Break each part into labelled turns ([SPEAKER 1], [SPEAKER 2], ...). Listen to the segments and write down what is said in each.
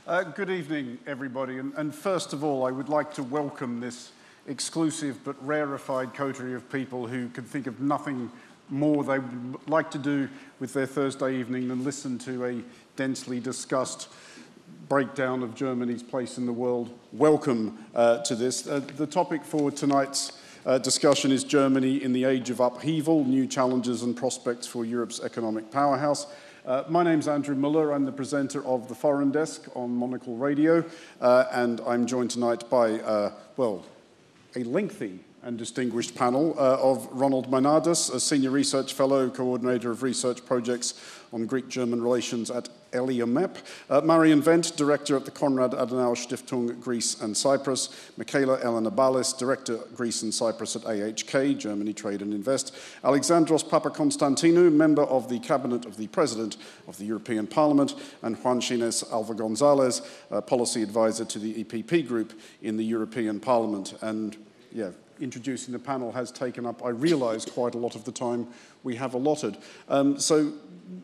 [SPEAKER 1] Good evening, everybody. And first of all, I would like to welcome this exclusive but rarefied coterie of people who can think of nothing more they would like to do with their Thursday evening than listen to a densely discussed breakdown of Germany's place in the world. Welcome to this. The topic for tonight's discussion is Germany in the age of upheaval, new challenges and prospects for Europe's economic powerhouse. My name's Andrew Mueller. I'm the presenter of the Foreign Desk on Monocle Radio, and I'm joined tonight by, a lengthy and distinguished panel of Ronald Meinardus, a senior research fellow, coordinator of research projects on Greek-German relations at ELIAMEP, Marian, Wendt, director at the Konrad Adenauer Stiftung, Greece and Cyprus, Michaela Elena Ballis, director Greece and Cyprus at AHK, Germany Trade and Invest, Alexandros Papakonstantinou, member of the cabinet of the president of the European Parliament, and Juan Ginés Alva González, policy advisor to the EPP group in the European Parliament. And yeah, introducing the panel has taken up, I realise, quite a lot of the time we have allotted. So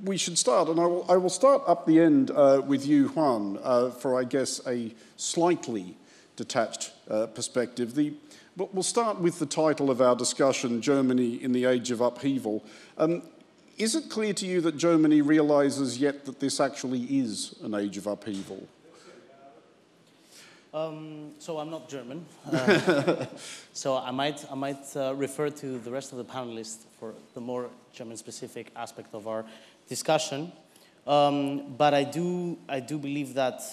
[SPEAKER 1] we should start, and I will start up the end with you, Juan, for, I guess, a slightly detached perspective. We'll start with the title of our discussion, Germany in the Age of Upheaval. Is it clear to you that Germany realises yet that this actually is an age of upheaval?
[SPEAKER 2] So I'm not German, so I might refer to the rest of the panelists for the more German-specific aspect of our discussion. But I do believe that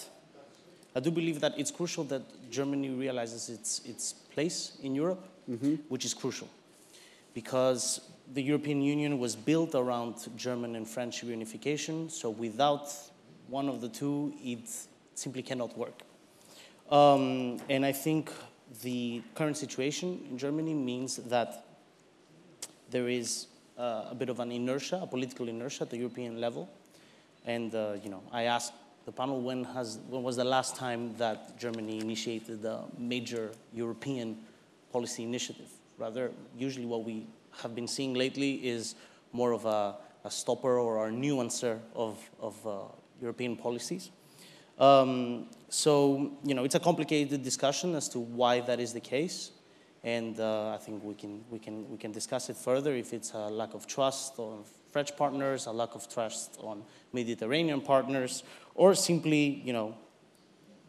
[SPEAKER 2] it's crucial that Germany realizes its place in Europe, which is crucial, because the European Union was built around German and French reunification. So without one of the two, it simply cannot work. And I think the current situation in Germany means that there is a bit of an inertia, a political inertia at the European level. And, I asked the panel, when was the last time that Germany initiated a major European policy initiative? Rather, usually what we have been seeing lately is more of a stopper or a nuancer of European policies. So, it's a complicated discussion as to why that is the case, and I think we can discuss it further if it's a lack of trust on French partners, a lack of trust on Mediterranean partners, or simply,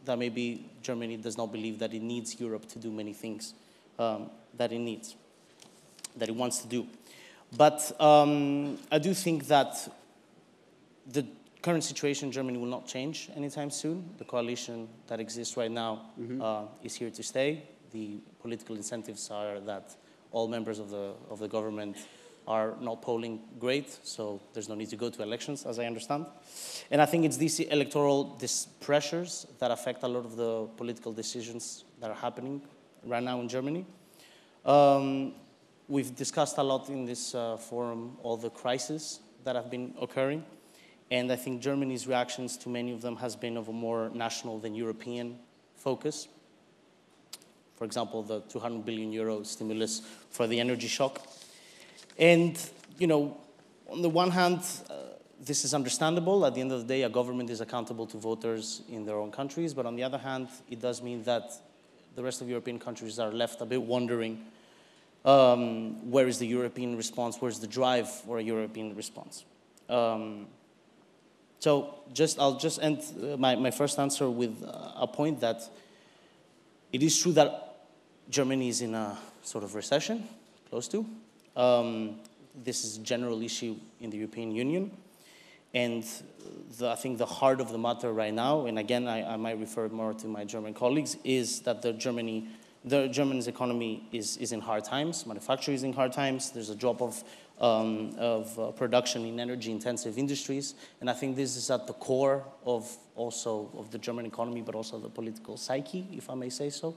[SPEAKER 2] that maybe Germany does not believe that it needs Europe to do many things that it wants to do. But I do think that the current situation in Germany will not change anytime soon. The coalition that exists right now is here to stay. The political incentives are that all members of the government are not polling great, so there's no need to go to elections, as I understand. And I think it's these electoral pressures that affect a lot of the political decisions that are happening right now in Germany. We've discussed a lot in this forum all the crises that have been occurring. And I think Germany's reactions to many of them has been of a more national than European focus. For example, the 200 billion euro stimulus for the energy shock. And, on the one hand, this is understandable. At the end of the day, a government is accountable to voters in their own countries. But on the other hand, it does mean that the rest of European countries are left a bit wondering, where is the European response? Where's the drive for a European response? So I'll just end my first answer with a point that it is true that Germany is in a sort of recession, close to. This is a general issue in the European Union. And I think the heart of the matter right now, and again, I might refer more to my German colleagues, is that the Germany's economy is in hard times. Manufacturing is in hard times. There's a drop of production in energy-intensive industries, and I think this is at the core of the German economy, but also the political psyche, if I may say so.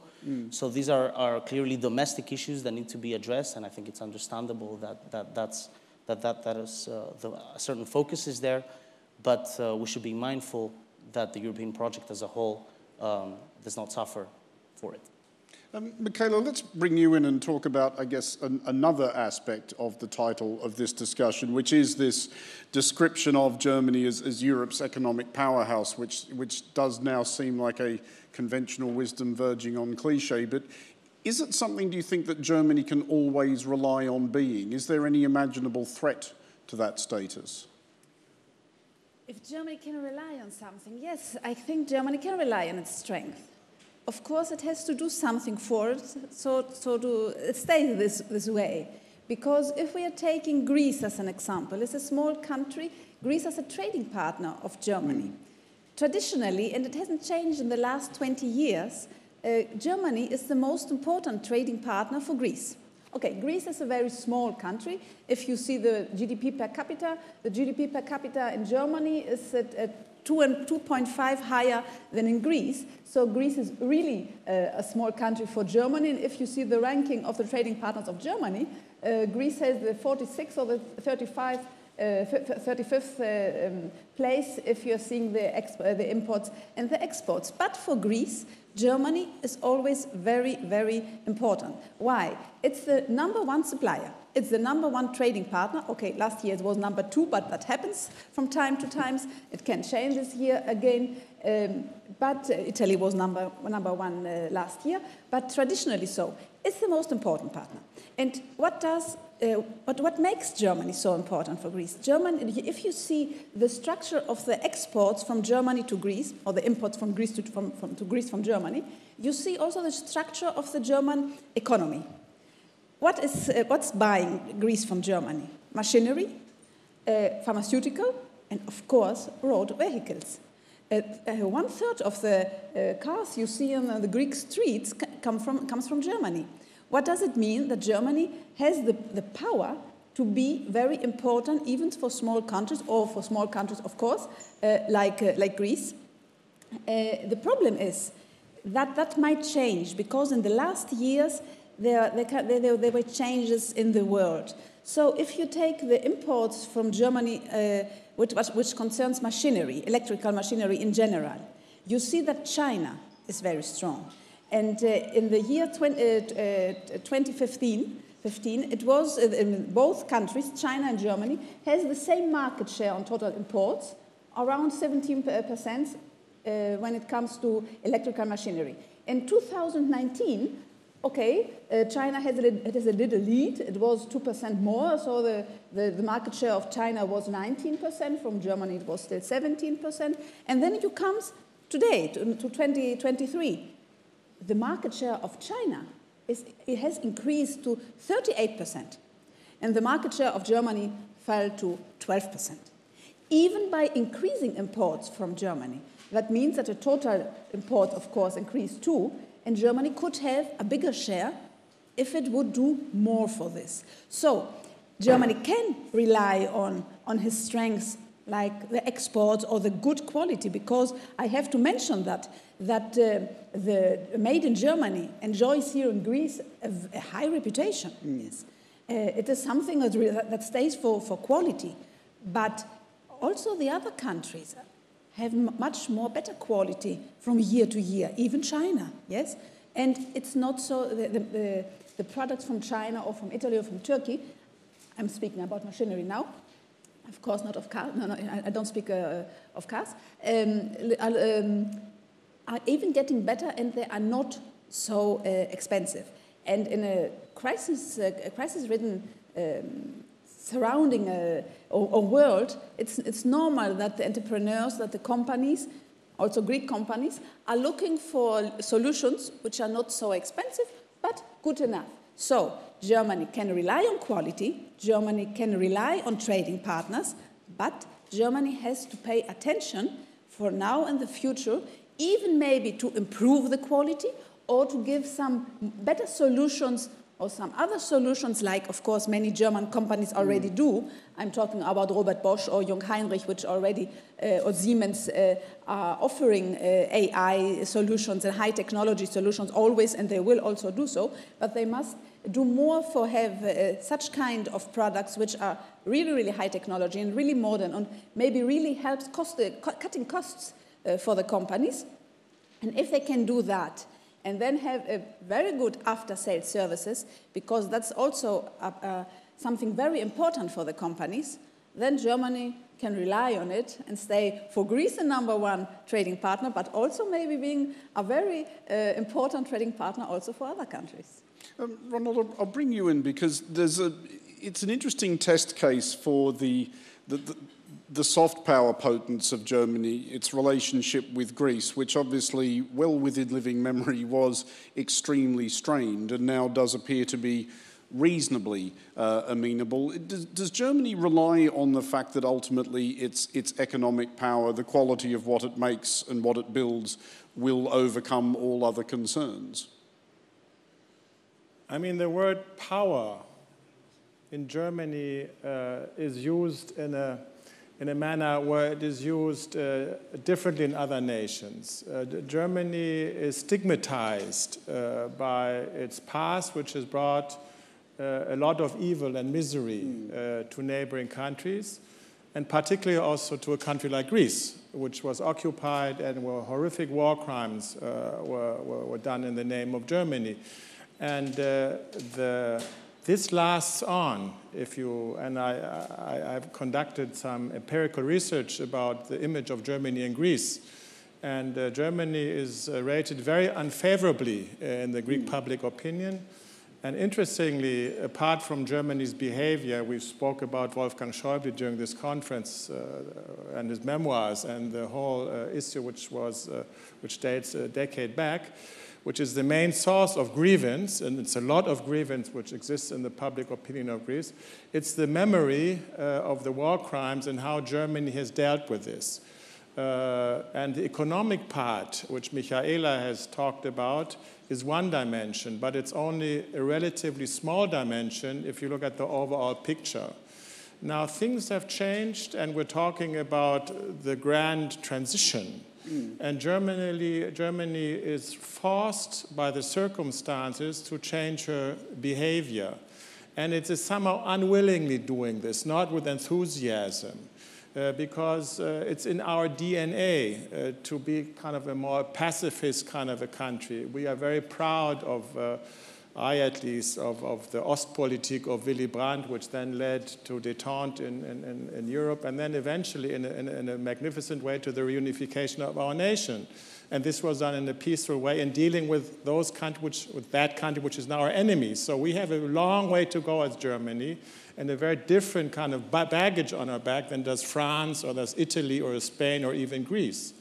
[SPEAKER 2] So these are clearly domestic issues that need to be addressed, and I think it's understandable that a certain focus is there, but we should be mindful that the European project as a whole does not suffer for it.
[SPEAKER 1] Michaela, let's bring you in and talk about, I guess, another aspect of the title of this discussion, which is this description of Germany as Europe's economic powerhouse, which does now seem like a conventional wisdom verging on cliche. But is it something, do you think, that Germany can always rely on being? Is there any imaginable threat to that status?
[SPEAKER 3] If Germany can rely on something, yes, I think Germany can rely on its strength. Of course, it has to do something for it, so to stay this way. Because if we are taking Greece as an example, it's a small country. Greece is a trading partner of Germany. Traditionally, and it hasn't changed in the last 20 years, Germany is the most important trading partner for Greece. Okay, Greece is a very small country. If you see the GDP per capita, the GDP per capita in Germany is at 2.5 higher than in Greece. So Greece is really a small country for Germany. And if you see the ranking of the trading partners of Germany, Greece has the 46th or the 35th place if you're seeing the imports and the exports. But for Greece, Germany is always very, very important. Why? It's the #1 supplier. It's the #1 trading partner. Okay, last year it was #2, but that happens from time to time. It can change this year again. But Italy was number one last year. But traditionally so. It's the most important partner. And what makes Germany so important for Greece? Germany, if you see the structure of the exports from Germany to Greece, or the imports from Greece to Greece from Germany, you see also the structure of the German economy. What's buying Greece from Germany? Machinery, pharmaceutical, and of course, road vehicles. 1/3 of the cars you see on the Greek streets comes from Germany. What does it mean? That Germany has the power to be very important even for small countries, or for small countries, of course, like Greece. The problem is that might change, because in the last years there were changes in the world. So if you take the imports from Germany, which concerns machinery, electrical machinery in general, you see that China is very strong. And in the year 2015, it was in both countries, China and Germany, has the same market share on total imports, around 17% when it comes to electrical machinery. In 2019, okay, China has a little lead. It was 2% more, so the market share of China was 19%. From Germany, it was still 17%. And then it comes today, to 2023. The market share of China has increased to 38%. And the market share of Germany fell to 12%. Even by increasing imports from Germany, that means that the total imports, of course, increased too, and Germany could have a bigger share if it would do more for this. So Germany can rely on his strengths, like the exports or the good quality, because I have to mention that the made in Germany enjoys here in Greece a high reputation. Yes. It is something that stays for quality. But also the other countries have much more better quality from year to year, even China, yes? And it's not so, the products from China or from Italy or from Turkey, I'm speaking about machinery now, of course not of cars, no, I don't speak of cars, are even getting better, and they are not so expensive. And in a crisis-ridden surrounding a world, it's normal that the entrepreneurs, that the companies, also Greek companies, are looking for solutions which are not so expensive, but good enough. So Germany can rely on quality, Germany can rely on trading partners, but Germany has to pay attention for now and the future, even maybe to improve the quality or to give some better solutions or some other solutions, like, of course, many German companies already do. I'm talking about Robert Bosch or Jungheinrich, which already, or Siemens, are offering AI solutions and high technology solutions always, and they will also do so. But they must do more for have such kind of products which are really, really high technology and really modern, and maybe really helps cutting costs for the companies. And if they can do that, and then have a very good after-sales services, because that's also something very important for the companies, then Germany can rely on it and stay for Greece a #1 trading partner, but also maybe being a very important trading partner also for other countries.
[SPEAKER 1] Ronald, I'll bring you in because it's an interesting test case for the soft power potence of Germany, its relationship with Greece, which obviously, well within living memory, was extremely strained and now does appear to be reasonably amenable. Does Germany rely on the fact that ultimately its economic power, the quality of what it makes and what it builds, will overcome all other concerns?
[SPEAKER 4] I mean, the word power in Germany is used in a manner where it is used differently in other nations. Germany is stigmatized by its past, which has brought a lot of evil and misery to neighboring countries, and particularly also to a country like Greece, which was occupied and where horrific war crimes were done in the name of Germany. And this lasts on. I've conducted some empirical research about the image of Germany and Greece, and Germany is rated very unfavorably in the Greek public opinion. And interestingly, apart from Germany's behavior, we spoke about Wolfgang Schäuble during this conference and his memoirs and the whole issue which dates a decade back, which is the main source of grievance, and it's a lot of grievance which exists in the public opinion of Greece. It's the memory of the war crimes and how Germany has dealt with this. And the economic part, which Michaela has talked about, is one dimension, but it's only a relatively small dimension if you look at the overall picture. Now, things have changed, and we're talking about the grand transition. And Germany is forced by the circumstances to change her behavior. And it is somehow unwillingly doing this, not with enthusiasm. Because it's in our DNA to be kind of a more pacifist kind of a country. We are very proud of, I at least, of the Ostpolitik of Willy Brandt, which then led to détente in Europe, and then eventually in a magnificent way to the reunification of our nation. And this was done in a peaceful way in dealing with those countries, with that country which is now our enemy. So we have a long way to go as Germany, and a very different kind of baggage on our back than does France or does Italy or Spain or even Greece.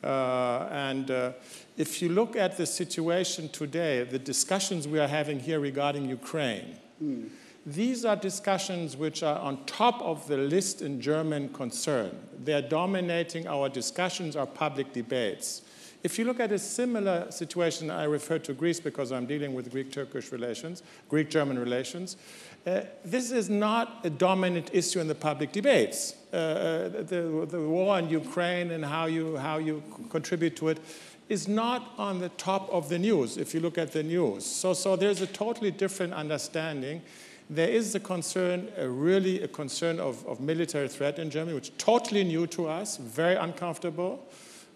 [SPEAKER 4] If you look at the situation today, the discussions we are having here regarding Ukraine, these are discussions which are on top of the list in German concern. They are dominating our discussions, our public debates. If you look at a similar situation, I refer to Greece because I'm dealing with Greek-Turkish relations, Greek-German relations. This is not a dominant issue in the public debates. The war in Ukraine and how you contribute to it is not on the top of the news, if you look at the news. So there's a totally different understanding. There is a concern, really a concern of military threat in Germany, which is totally new to us, very uncomfortable,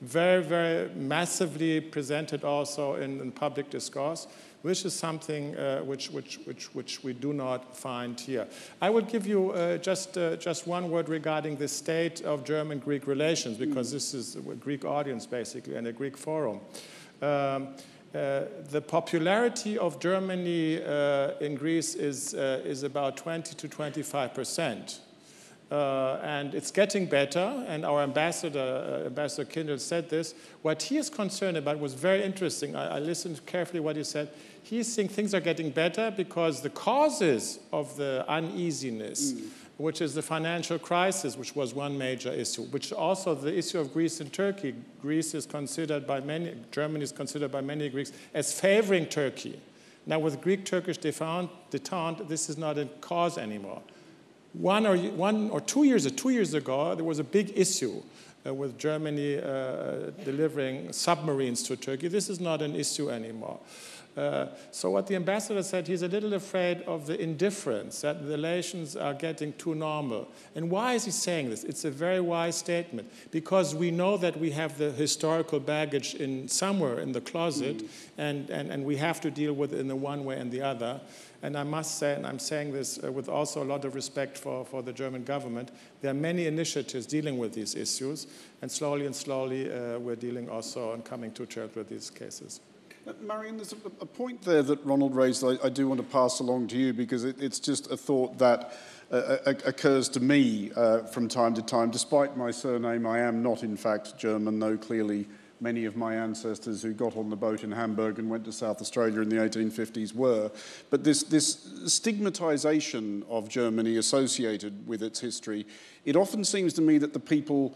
[SPEAKER 4] very, very massively presented also in public discourse, which is something which we do not find here. I will give you just one word regarding the state of German-Greek relations, because this is a Greek audience, basically, and a Greek forum. The popularity of Germany in Greece is about 20 to 25%. And it's getting better, and our Ambassador Kindle said this. What he is concerned about was very interesting. I listened carefully what he said. He's saying things are getting better because the causes of the uneasiness, which is the financial crisis, which was one major issue, which also the issue of Greece and Turkey. Greece is considered by many, Germany is considered by many Greeks as favoring Turkey. Now with Greek-Turkish détente, this is not a cause anymore. One or 2 years ago, there was a big issue with Germany delivering submarines to Turkey. This is not an issue anymore. So what the ambassador said, he's a little afraid of the indifference, that the relations are getting too normal. And why is he saying this? It's a very wise statement, because we know that we have the historical baggage somewhere in the closet, and we have to deal with it in the one way and the other. And I must say, and I'm saying this with also a lot of respect for the German government, there are many initiatives dealing with these issues, and slowly we're dealing also and coming to terms with these cases.
[SPEAKER 1] Marian, there's a point there that Ronald raised that I do want to pass along to you, because it's just a thought that occurs to me from time to time. Despite my surname, I am not in fact German, though clearly many of my ancestors who got on the boat in Hamburg and went to South Australia in the 1850s were. But this stigmatization of Germany associated with its history, it often seems to me that the people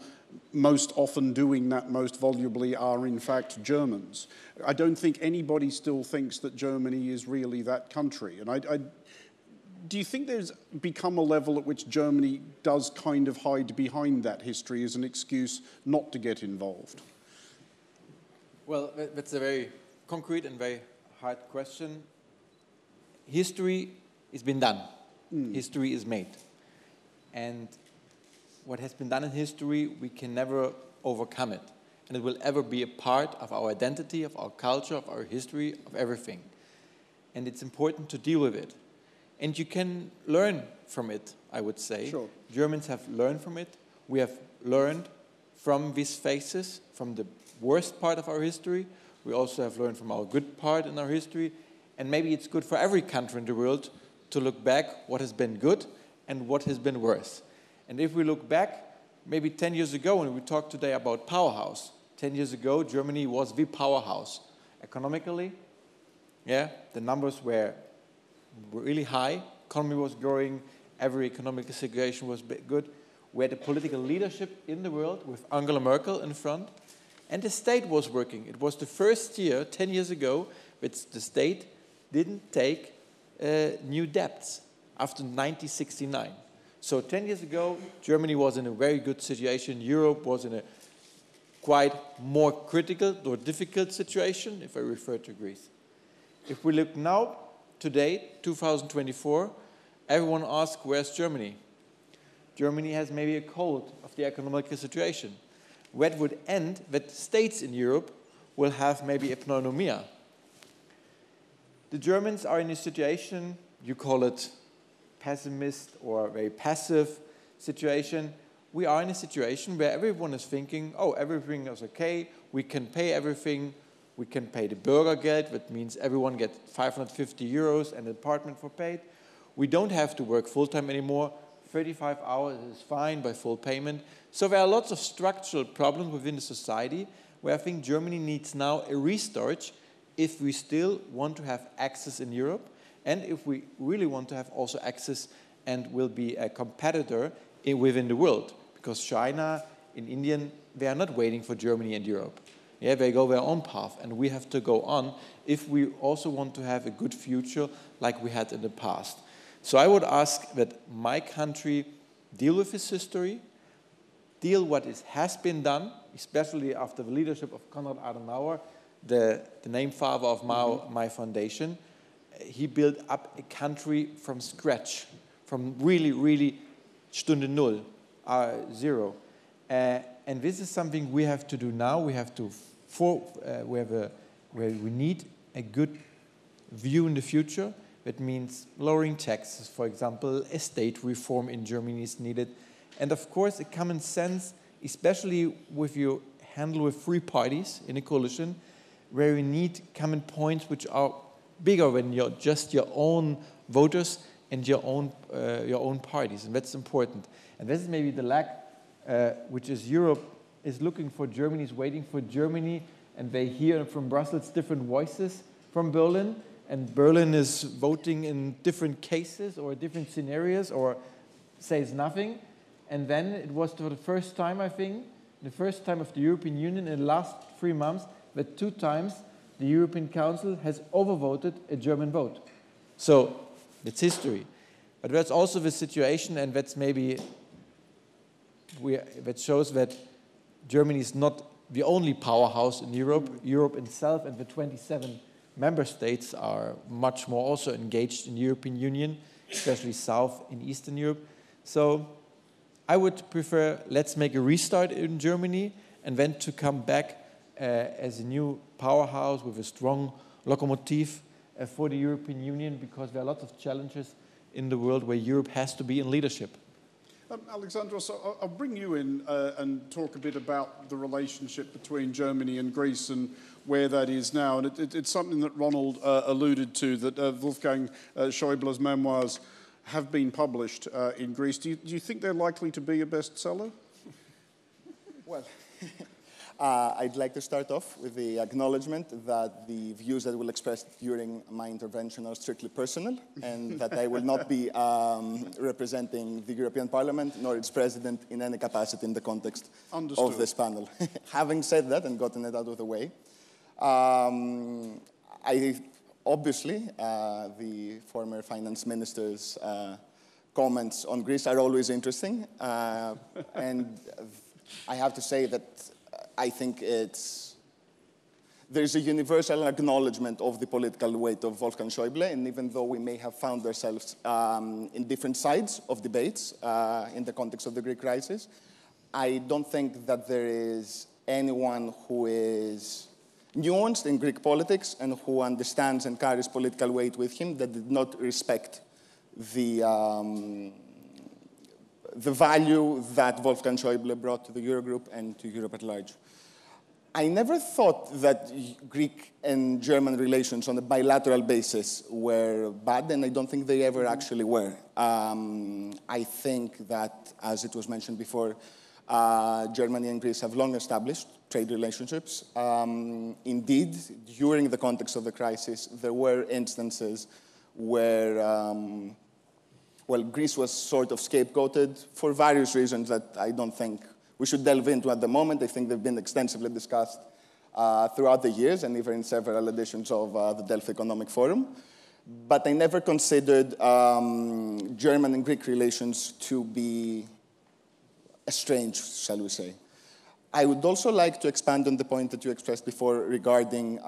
[SPEAKER 1] most often doing that most volubly are in fact Germans. I don't think anybody still thinks that Germany is really that country. And do you think there's become a level at which Germany does kind of hide behind that history as an excuse not to get involved?
[SPEAKER 5] Well, that's a very concrete and very hard question. History has been done. History is made. And what has been done in history, we can never overcome it. And it will ever be a part of our identity, of our culture, of our history, of everything. And it's important to deal with it. And you can learn from it, I would say.
[SPEAKER 1] Sure.
[SPEAKER 5] Germans have learned from it. We have learned from these phases, from the worst part of our history. We also have learned from our good part in our history. And maybe it's good for every country in the world to look back what has been good and what has been worse. And if we look back, maybe 10 years ago, when we talked today about powerhouse, 10 years ago, Germany was the powerhouse. Economically, yeah, the numbers were really high. Economy was growing. Every economic situation was good. We had a political leadership in the world with Angela Merkel in front. And the state was working. It was the first year, 10 years ago, that the state didn't take new debts after 1969. So 10 years ago, Germany was in a very good situation. Europe was in a quite more critical or difficult situation, if I refer to Greece. If we look now, today, 2024, everyone asks, where's Germany? Germany has maybe a cold of the economic situation. That would end that states in Europe will have maybe a pneumonia. The Germans are in a situation, you call it pessimist or very passive situation. We are in a situation where everyone is thinking, oh, everything is okay, we can pay everything, we can pay the Bürgergeld, that means everyone gets 550 euros and an apartment for paid. We don't have to work full-time anymore. 35 hours is fine by full payment. So there are lots of structural problems within the society where I think Germany needs now a restart if we still want to have access in Europe and if we really want to have also access and will be a competitor within the world. Because China and India, they are not waiting for Germany and Europe. Yeah, they go their own path and we have to go on if we also want to have a good future like we had in the past. So I would ask that my country deal with its history, deal what has been done, especially after the leadership of Konrad Adenauer, the name father of my foundation. He built up a country from scratch, from really Stunde Null, zero. And this is something we have to do now. We have to, where we need a good view in the future. That means lowering taxes, for example, estate reform in Germany is needed. And of course, a common sense, especially if you handle with three parties in a coalition, where you need common points which are bigger than just your own voters and your own parties. And that's important. And this is maybe the lack, which is Europe is looking for, Germany is waiting for Germany, and they hear from Brussels different voices from Berlin. And Berlin is voting in different cases or different scenarios or says nothing. And then it was for the first time, I think, the first time of the European Union in the last 3 months that 2 times the European Council has overvoted a German vote. So it's history. But that's also the situation, and that's maybe that shows that Germany is not the only powerhouse in Europe. Europe itself and the 27 member states are much more also engaged in the European Union, especially South and Eastern Europe. So I would prefer, let's make a restart in Germany and then to come back as a new powerhouse with a strong locomotive for the European Union, because there are lots of challenges in the world where Europe has to be in leadership.
[SPEAKER 1] Alexandros, I'll bring you in and talk a bit about the relationship between Germany and Greece and where that is now. And it's something that Ronald alluded to, that Wolfgang Schäuble's memoirs have been published in Greece. Do you think they're likely to be a bestseller?
[SPEAKER 6] Well, I'd like to start off with the acknowledgement that the views that will express during my intervention are strictly personal, and that I will not be representing the European Parliament nor its president in any capacity in the context of this panel. Having said that and gotten it out of the way, obviously, the former finance minister's comments on Greece are always interesting, and I have to say that I think there's a universal acknowledgement of the political weight of Wolfgang Schäuble, and even though we may have found ourselves in different sides of debates in the context of the Greek crisis, I don't think that there is anyone who is nuanced in Greek politics and who understands and carries political weight with him that did not respect the value that Wolfgang Schäuble brought to the Eurogroup and to Europe at large. I never thought that Greek and German relations on a bilateral basis were bad, and I don't think they ever actually were. I think that, as it was mentioned before, Germany and Greece have long established trade relationships. Indeed, during the context of the crisis, there were instances where well, Greece was sort of scapegoated for various reasons that I don't think we should delve into at the moment. I think they've been extensively discussed throughout the years and even in several editions of the Delphi Economic Forum. But I never considered German and Greek relations to be estranged, shall we say. I would also like to expand on the point that you expressed before regarding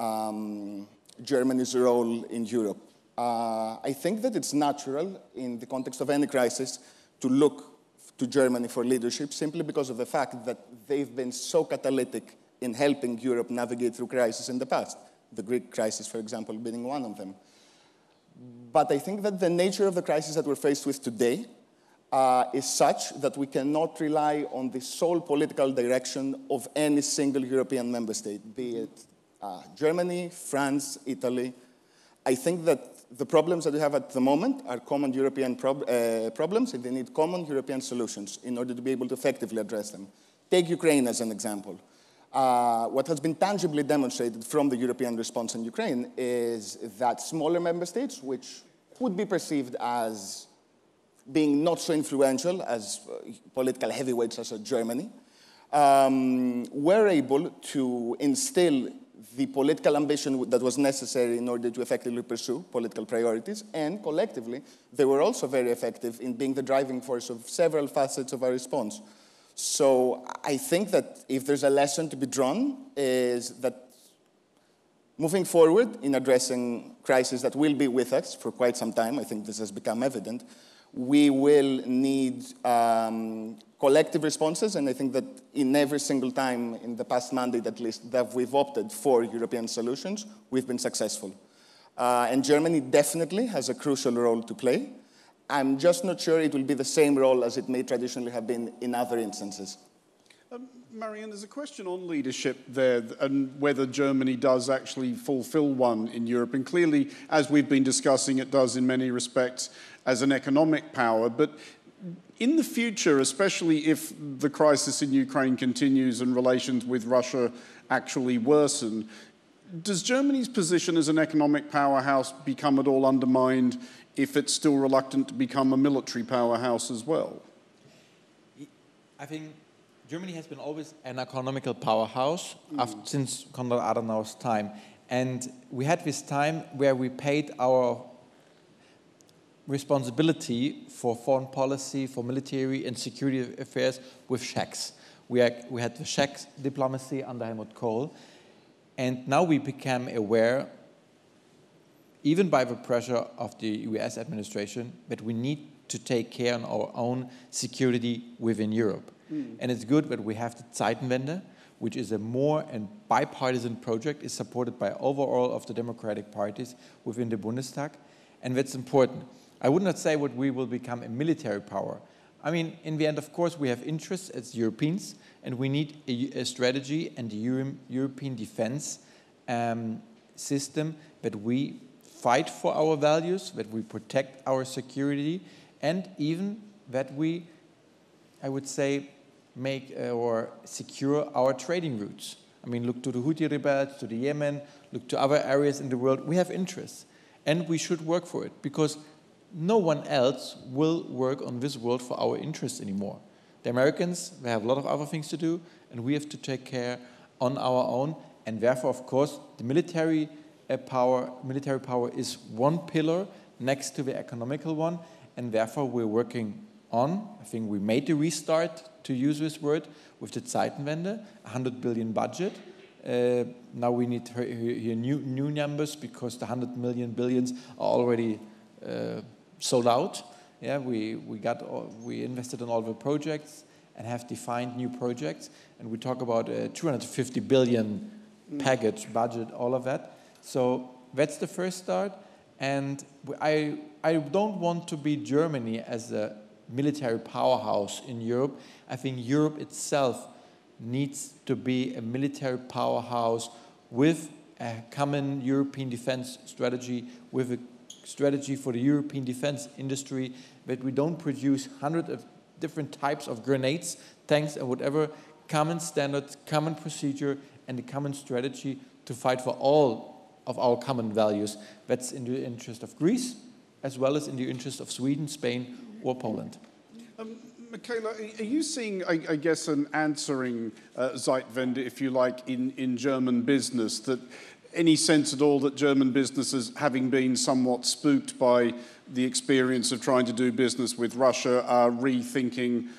[SPEAKER 6] Germany's role in Europe. I think that it's natural in the context of any crisis to look to Germany for leadership simply because of the fact that they've been so catalytic in helping Europe navigate through crises in the past, the Greek crisis, for example, being one of them. But I think that the nature of the crisis that we're faced with today is such that we cannot rely on the sole political direction of any single European member state, be it Germany, France, Italy. I think that the problems that we have at the moment are common European problems, and they need common European solutions in order to be able to effectively address them. Take Ukraine as an example. What has been tangibly demonstrated from the European response in Ukraine is that smaller member states, which would be perceived as being not so influential as political heavyweights such as Germany, were able to instill the political ambition that was necessary in order to effectively pursue political priorities, and collectively, they were also very effective in being the driving force of several facets of our response. So I think that if there's a lesson to be drawn, is that moving forward in addressing crises that will be with us for quite some time, I think this has become evident, we will need collective responses, and I think that in every single time in the past mandate, at least, that we've opted for European solutions, we've been successful. And Germany definitely has a crucial role to play. I'm just not sure it will be the same role as it may traditionally have been in other instances.
[SPEAKER 1] Marian, there's a question on leadership there and whether Germany does actually fulfill one in Europe. And clearly, as we've been discussing, it does in many respects as an economic power. But in the future, especially if the crisis in Ukraine continues and relations with Russia actually worsen, does Germany's position as an economic powerhouse become at all undermined if it's still reluctant to become a military powerhouse as well?
[SPEAKER 5] I think Germany has been always an economical powerhouse since Konrad Adenauer's time. And we had this time where we paid our responsibility for foreign policy, for military and security affairs with shekels. We had the shekel diplomacy under Helmut Kohl. And now we became aware even by the pressure of the US administration, that we need to take care of our own security within Europe. And it's good that we have the Zeitenwende, which is a more and bipartisan project, is supported by overall of the democratic parties within the Bundestag, and that's important. I would not say that we will become a military power. I mean, in the end, of course, we have interests as Europeans, and we need a strategy and the European defense system that we fight for our values, that we protect our security, and even that we, I would say, make or secure our trading routes. I mean, look to the Houthi rebels, to the Yemen, look to other areas in the world. We have interests, and we should work for it, because no one else will work on this world for our interests anymore. The Americans, they have a lot of other things to do, and we have to take care on our own, and therefore, of course, the military power is one pillar next to the economical one, and therefore we're working on, I think we made the restart, to use this word, with the Zeitenwende, 100 billion budget. Now we need here new numbers, because the 100 million billions are already sold out. Yeah, we invested in all the projects and have defined new projects, and we talk about a 250 billion package budget, all of that. So that's the first start, and I don't want to be Germany as a military powerhouse in Europe. I think Europe itself needs to be a military powerhouse with a common European defense strategy, with a strategy for the European defense industry, that we don't produce hundreds of different types of grenades, tanks, and whatever. Common standards, common procedure, and a common strategy to fight for all of our common values. That's in the interest of Greece, as well as in the interest of Sweden, Spain, or Poland.
[SPEAKER 1] Michaela, are you seeing, I guess, an answering Zeitwende, if you like, in German business, that any sense at all that German businesses, having been somewhat spooked by the experience of trying to do business with Russia, are rethinking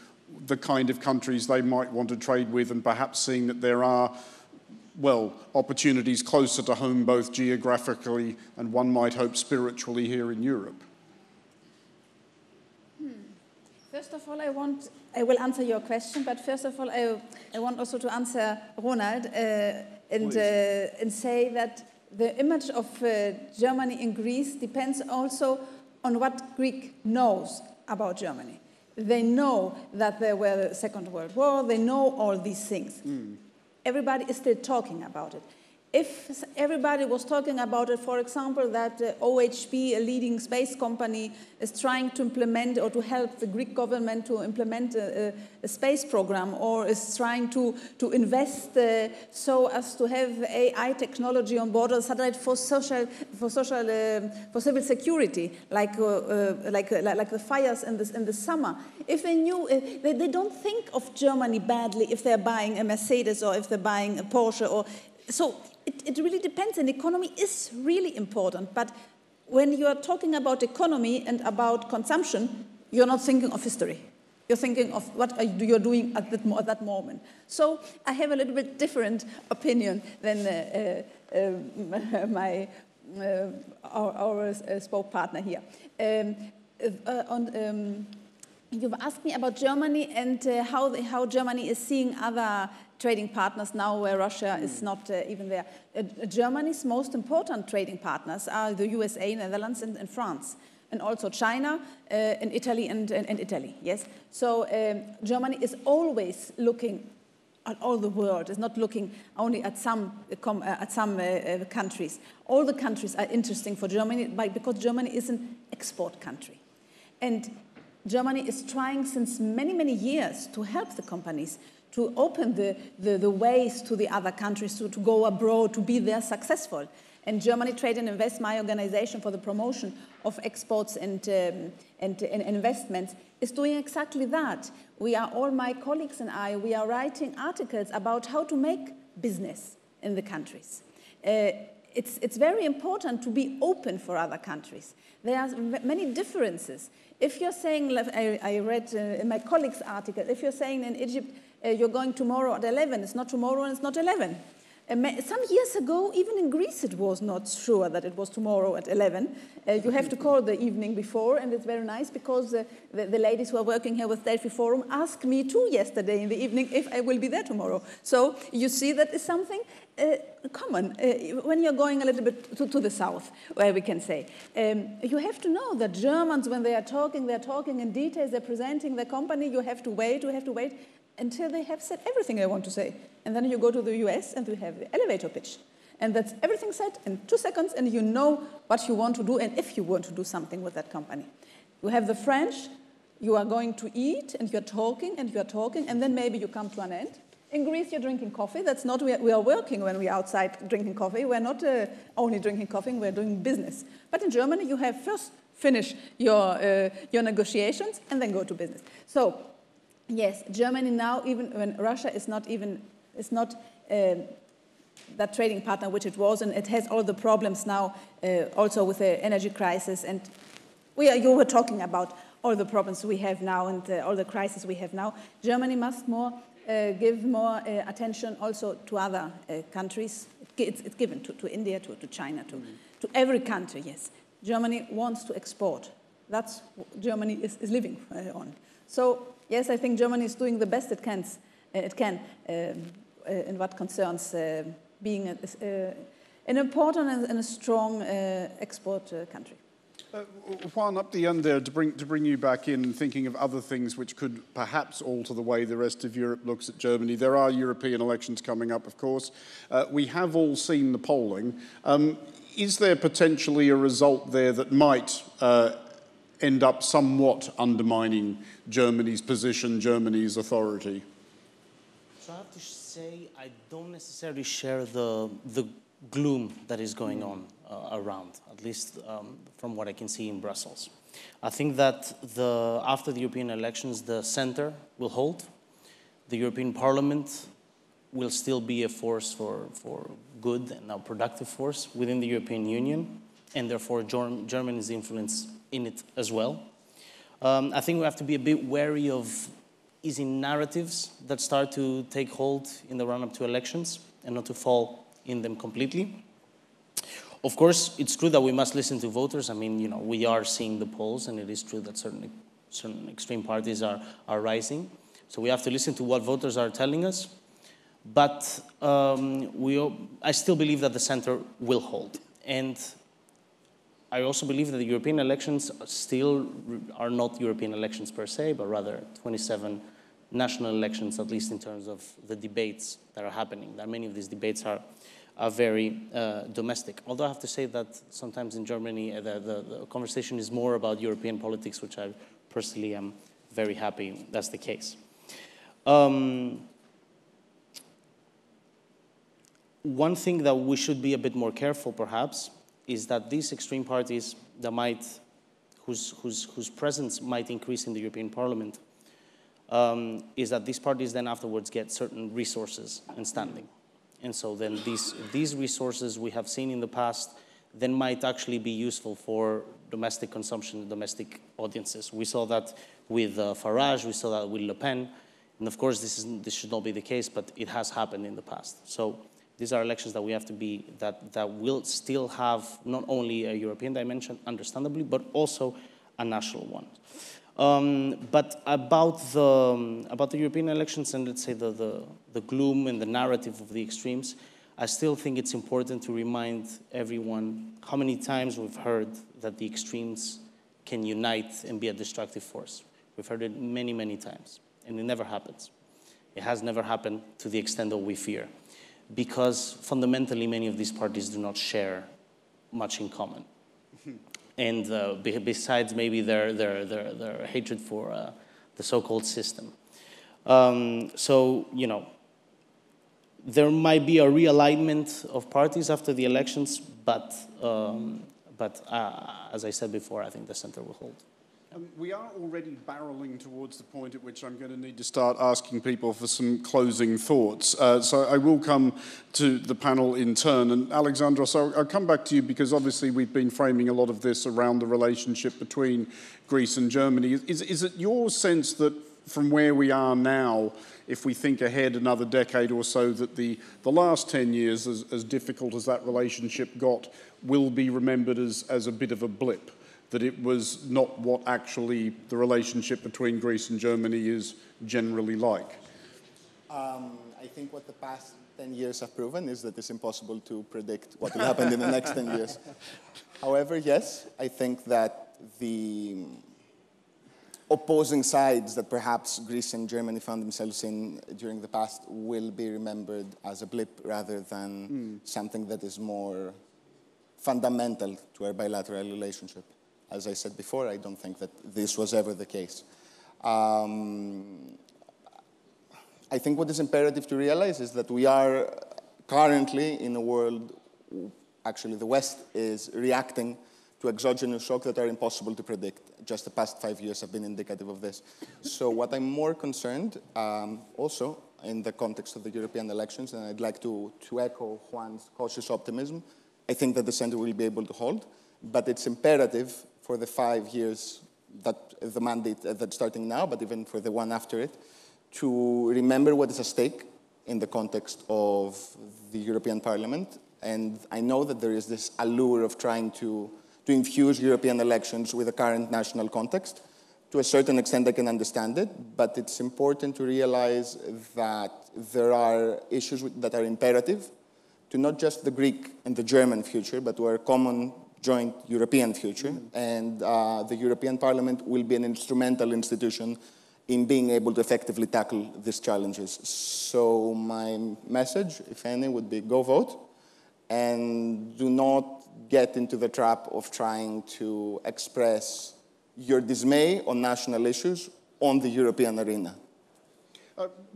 [SPEAKER 1] the kind of countries they might want to trade with, and perhaps seeing that there are, well, opportunities closer to home, both geographically and one might hope spiritually here in Europe?
[SPEAKER 3] First of all, I will answer your question, but first of all, I want also to answer Ronald and say that the image of Germany in Greece depends also on what Greek knows about Germany. They know that there were the Second World War, they know all these things. Everybody is still talking about it. If everybody was talking about it, for example, that OHB, a leading space company, is trying to implement or to help the Greek government to implement a space program, or is trying to invest so as to have AI technology on board a satellite for civil security, like the fires in the summer. If they knew, they don't think of Germany badly if they're buying a Mercedes or if they're buying a Porsche or so. It really depends, and economy is really important. But when you are talking about economy and about consumption, you're not thinking of history. You're thinking of what you're doing at that moment. So I have a little bit different opinion than our spoke partner here. You've asked me about Germany and how Germany is seeing other trading partners now where Russia is not even there. Germany's most important trading partners are the USA, Netherlands, and France, and also China, and Italy, and Italy. Yes. So Germany is always looking at all the world. It's not looking only at some countries. All the countries are interesting for Germany because Germany is an export country, and Germany is trying since many, many years to help the companies to open the ways to the other countries, to go abroad, to be there successful. And Germany Trade and Invest, my organization for the promotion of exports and investments, is doing exactly that. All my colleagues and I, we are writing articles about how to make business in the countries. It's very important to be open for other countries. There are many differences. If you're saying, I read in my colleague's article, if you're saying in Egypt, you're going tomorrow at 11, it's not tomorrow and it's not 11. Some years ago, even in Greece, it was not sure that it was tomorrow at 11. You have to call the evening before, and it's very nice because the ladies who are working here with Delphi Forum asked me too yesterday in the evening if I will be there tomorrow. So you see that is something common when you're going a little bit to the south, where we can say. You have to know that Germans, when they're talking in detail, they're presenting their company, you have to wait until they have said everything they want to say. And then you go to the US and you have the elevator pitch. And that's everything said in 2 seconds, and you know what you want to do and if you want to do something with that company. You have the French, you are going to eat, and you're talking, and then maybe you come to an end. In Greece, you're drinking coffee. That's not, we are working when we are outside drinking coffee. We're not only drinking coffee, we're doing business. But in Germany, you have first finish your negotiations and then go to business. So, yes, Germany now, even when Russia is not that trading partner which it was, and it has all the problems now, also with the energy crisis, and you were talking about all the problems we have now and all the crises we have now. Germany must give more attention also to other countries. It's given to India, to China, to every country, yes. Germany wants to export. That's what Germany is living on. So, yes, I think Germany is doing the best it can in what concerns being an important and a strong export country.
[SPEAKER 1] Juan, up the end there, to bring you back in, thinking of other things which could perhaps alter the way the rest of Europe looks at Germany. There are European elections coming up, of course. We have all seen the polling. Is there potentially a result there that might end up somewhat undermining Germany's position, Germany's authority?
[SPEAKER 2] So I have to say I don't necessarily share the gloom that is going on around, at least from what I can see in Brussels. I think that after the European elections, the center will hold. The European Parliament will still be a force for good and a productive force within the European Union, and therefore Germany's influence in it as well. I think we have to be a bit wary of easy narratives that start to take hold in the run-up to elections and not to fall in them completely. Of course, it's true that we must listen to voters. I mean, you know, we are seeing the polls, and it is true that certain extreme parties are rising. So we have to listen to what voters are telling us. But I still believe that the center will hold. And I also believe that the European elections still are not European elections per se, but rather 27 national elections, at least in terms of the debates that are happening. That many of these debates are very domestic. Although I have to say that sometimes in Germany, the conversation is more about European politics, which I personally am very happy that's the case. One thing that we should be a bit more careful, perhaps, is that these extreme parties that whose presence might increase in the European Parliament, is that these parties then afterwards get certain resources and standing. And so then these resources we have seen in the past then might actually be useful for domestic consumption, domestic audiences. We saw that with Farage, we saw that with Le Pen, and of course this should not be the case, but it has happened in the past. So these are elections that we have to be, that will still have not only a European dimension, understandably, but also a national one. But about the European elections and let's say the gloom and the narrative of the extremes, I still think it's important to remind everyone how many times we've heard that the extremes can unite and be a destructive force. We've heard it many, many times, and it never happens. It has never happened to the extent that we fear, because fundamentally many of these parties do not share much in common. And besides maybe their hatred for the so-called system. So, you know, there might be a realignment of parties after the elections, but as I said before, I think the center will hold.
[SPEAKER 1] We are already barreling towards the point at which I'm going to need to start asking people for some closing thoughts. So I will come to the panel in turn. And Alexandros, I'll come back to you because obviously we've been framing a lot of this around the relationship between Greece and Germany. Is it your sense that from where we are now, if we think ahead another decade or so, that the last 10 years, as difficult as that relationship got, will be remembered as a bit of a blip, that it was not what actually the relationship between Greece and Germany is generally like?
[SPEAKER 6] I think what the past 10 years have proven is that it's impossible to predict what will happen in the next 10 years. However, yes, I think that the opposing sides that perhaps Greece and Germany found themselves in during the past will be remembered as a blip rather than something that is more fundamental to our bilateral relationship. As I said before, I don't think that this was ever the case. I think what is imperative to realize is that we are currently in a world, actually the West is reacting to exogenous shocks that are impossible to predict. Just the past 5 years have been indicative of this. So what I'm more concerned, also in the context of the European elections, and I'd like to echo Juan's cautious optimism, I think that the center will be able to hold, but it's imperative for the 5 years that the mandate that's starting now, but even for the one after it, to remember what is at stake in the context of the European Parliament. And I know that there is this allure of trying to infuse European elections with the current national context. To a certain extent, I can understand it, but it's important to realize that there are issues that are imperative to not just the Greek and the German future, but to our common joint European future. And the European Parliament will be an instrumental institution in being able to effectively tackle these challenges. So my message, if any, would be go vote and do not get into the trap of trying to express your dismay on national issues on the European arena.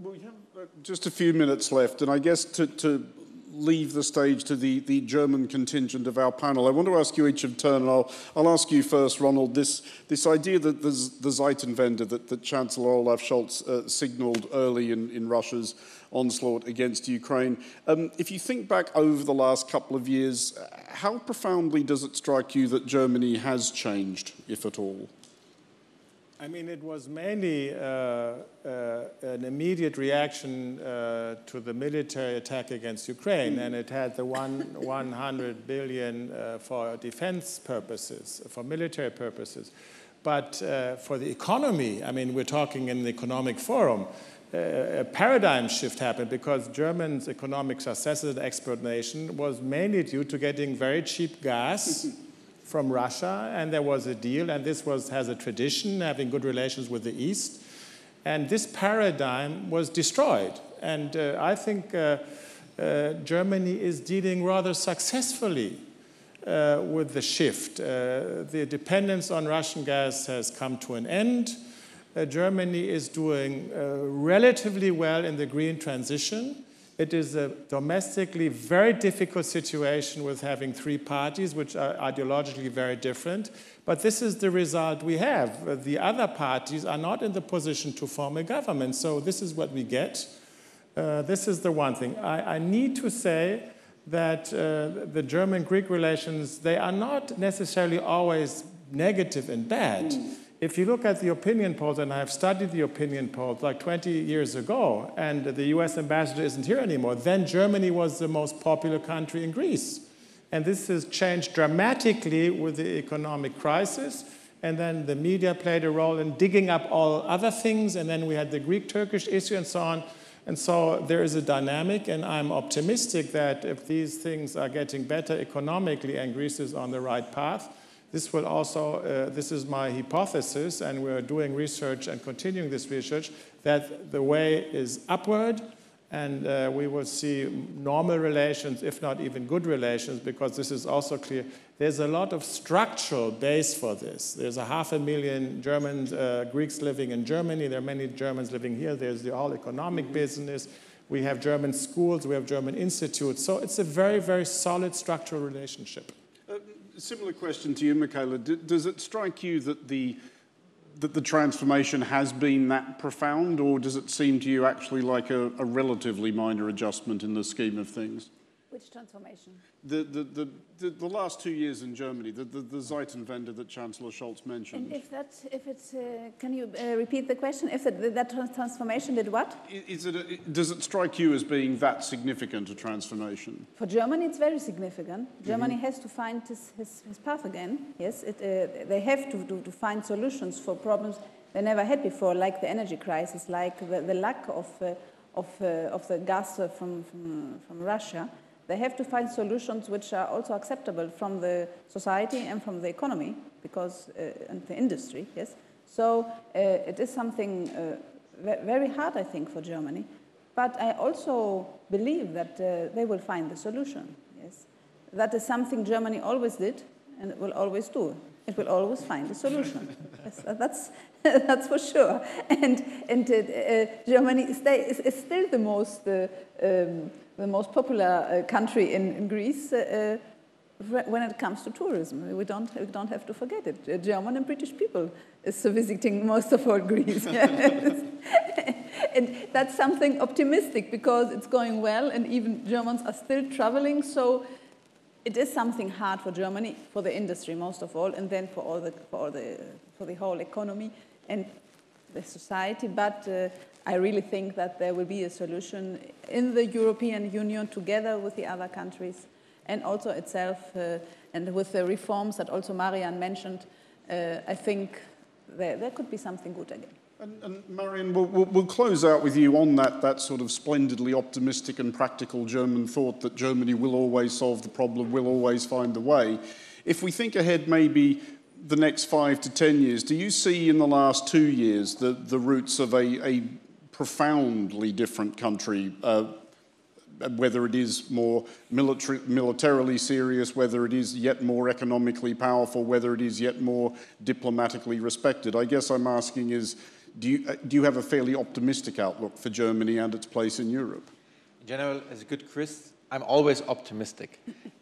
[SPEAKER 1] We have just a few minutes left, and I guess to leave the stage to the German contingent of our panel, I want to ask you each in turn, and I'll ask you first, Ronald, this idea that the Zeitenwende that Chancellor Olaf Scholz signalled early in Russia's onslaught against Ukraine. If you think back over the last couple of years, how profoundly does it strike you that Germany has changed, if at all?
[SPEAKER 4] I mean, it was mainly an immediate reaction to the military attack against Ukraine, and it had the 100 billion for defense purposes, for military purposes. But for the economy, I mean, we're talking in the economic forum, a paradigm shift happened because Germany's economic success as an export nation was mainly due to getting very cheap gas from Russia, and there was a deal, and this has a tradition, having good relations with the East. And this paradigm was destroyed. And I think Germany is dealing rather successfully with the shift. The dependence on Russian gas has come to an end. Germany is doing relatively well in the green transition. It is a domestically very difficult situation with having three parties, which are ideologically very different. But this is the result we have. The other parties are not in the position to form a government. So this is what we get. This is the one thing. I need to say that the German-Greek relations, they are not necessarily always negative and bad. If you look at the opinion polls, and I've studied the opinion polls like 20 years ago, and the US ambassador isn't here anymore, then Germany was the most popular country in Greece. And this has changed dramatically with the economic crisis. And then the media played a role in digging up all other things. And then we had the Greek-Turkish issue and so on. And so there is a dynamic, and I'm optimistic that if these things are getting better economically and Greece is on the right path, this will also, this is my hypothesis, and we're doing research and continuing this research, that the way is upward, and we will see normal relations, if not even good relations, because this is also clear. There's a lot of structural base for this. There's 500,000 Germans, Greeks living in Germany. There are many Germans living here. There's the whole economic business. We have German schools. We have German institutes. So it's a very, very solid structural relationship.
[SPEAKER 1] Similar question to you, Michaela. Does it strike you that the transformation has been that profound, or does it seem to you actually like a relatively minor adjustment in the scheme of things?
[SPEAKER 3] Which transformation?
[SPEAKER 1] The last 2 years in Germany, the Zeitenwende that Chancellor Scholz mentioned.
[SPEAKER 3] And can you repeat the question? If that transformation did what?
[SPEAKER 1] Does it strike you as being that significant a transformation?
[SPEAKER 3] For Germany, it's very significant. Germany has to find his path again. Yes, they have to find solutions for problems they never had before, like the energy crisis, like the lack of the gas from Russia. They have to find solutions which are also acceptable from the society and from the economy, and the industry, yes. So it is something very hard, I think, for Germany. But I also believe that they will find the solution, yes. That is something Germany always did and it will always do. It will always find a solution. Yes, that's for sure. And Germany is still the most popular country in Greece when it comes to tourism. We don't have to forget it. German and British people is visiting most of all Greece. And that's something optimistic because it's going well, and even Germans are still traveling. So it is something hard for Germany, for the industry most of all, and then for the whole economy and the society. But I really think that there will be a solution in the European Union together with the other countries and also itself, and with the reforms that also Marian mentioned. I think there could be something good again.
[SPEAKER 1] And Marian, we'll close out with you on that sort of splendidly optimistic and practical German thought that Germany will always solve the problem, will always find the way. If we think ahead maybe the next 5 to 10 years, do you see in the last 2 years the roots of a profoundly different country, whether it is more militarily serious, whether it is yet more economically powerful, whether it is yet more diplomatically respected? I guess I'm asking is, do you have a fairly optimistic outlook for Germany and its place in Europe?
[SPEAKER 5] In general, as a good Christ, I'm always optimistic.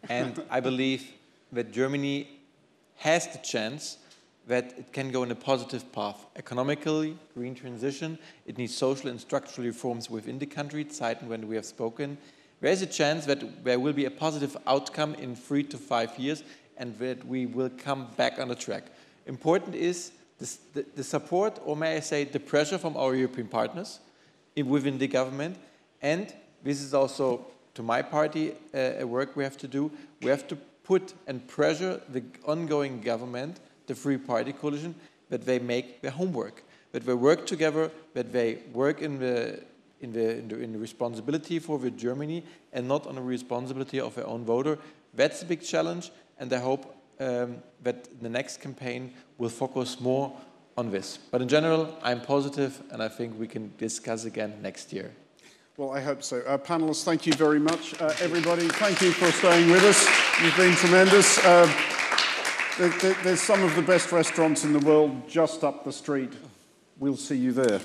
[SPEAKER 5] And I believe that Germany has the chance that it can go in a positive path. Economically, green transition, it needs social and structural reforms within the country, Zeitenwende we have spoken. There is a chance that there will be a positive outcome in 3 to 5 years and that we will come back on the track. Important is the support, or may I say the pressure from our European partners within the government. And this is also, to my party, a work we have to do. We have to put and pressure the ongoing government, the three-party coalition, that they make their homework, that they work together, that they work in the responsibility for the Germany and not on the responsibility of their own voter. That's a big challenge, and I hope that the next campaign will focus more on this. But in general, I'm positive, and I think we can discuss again next year.
[SPEAKER 1] Well, I hope so. Panelists, thank you very much. Everybody, thank you for staying with us. You've been tremendous. There's some of the best restaurants in the world just up the street. We'll see you there.